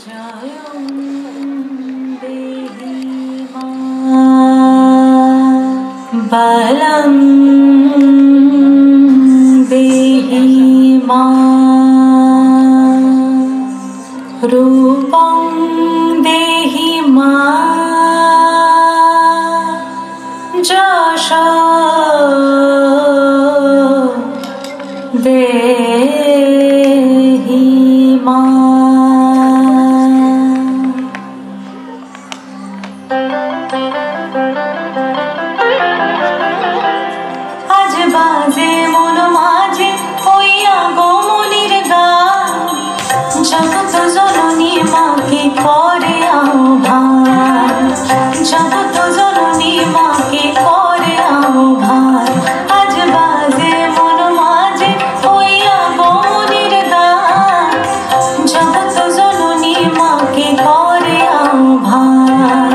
জয়ং দেহি মা বলং দেহি মা রূপং দেহি মা যশ দেহি মা। আজ বাজে মন মাঝে হইয়া গোমনির গান, জগৎ জননী মাকে করে আহ্বান, জগৎ জননী মাকে করে আহ্বান। আজ বাজে মন মাঝে হইয়া গোমনির গান, জগৎ জননী মাকে করে আহ্বান,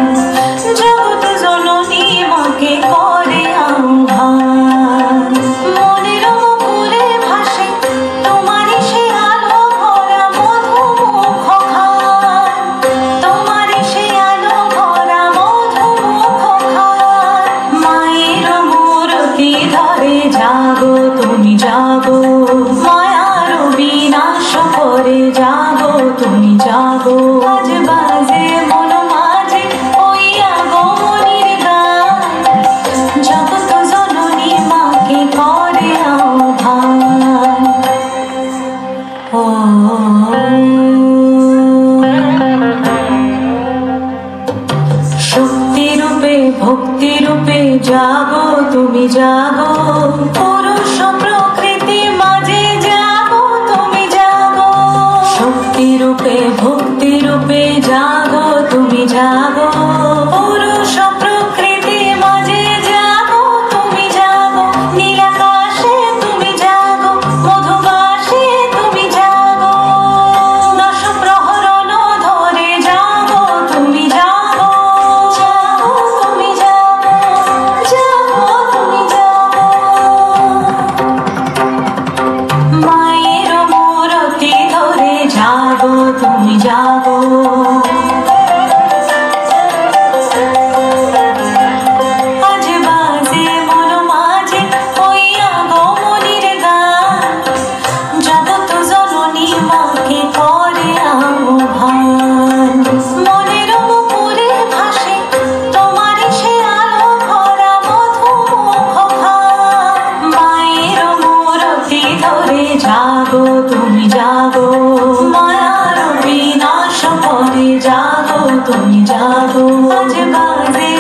জগৎ জননী মাকে করে আহ্বান। মনের মুকুলে ভাসে তোমারই সে আলো ভরা মধুমুখ খান, তোমারই সে আলো ভরা মধুমুখ খান। মায়ের মূরতি ধরে জাগো তুমি জাগো, মায়ার বিনাশ করে জাগো তুমি জাগো। আজ বাজে মন মাঝে হইয়া গোমনির গান, জগৎ জননী মাকে করে আহ্বান। ও শক্তি রূপে ভক্তি রূপে জাগো তুমি জাগো, পুরুষ প্রকৃতি মাঝে জাগো তুমি জাগো। শক্তি রূপে ভক্তি রূপে জাগো তুমি জাগো, পুরুষ প্রকৃতি মাঝে জাগো তুমি জাগো। নীলাকাশে তুমি জাগো, মধুবাসে তুমি জাগো, দশ প্রহরণ ধরে জাগো তুমি জাগো, জাগো তুমি জাগো, জাগো তুমি জাগো। মায়ের মূরতি ধরে জাগো তুমি জাগো। আজ বাজে মন মাঝে হইয়া গোমনির গান, জগৎ জননী মাকে করে আহ্বান। মনের মুকুলে ভাসে তোমারই সে আলো ভরা মধুমুখ খান। মায়ের মূরতি ধরে জাগো তুমি জাগো, মায়ার বিনাশ করে জাগো তুমি জাগো। আজ বাজে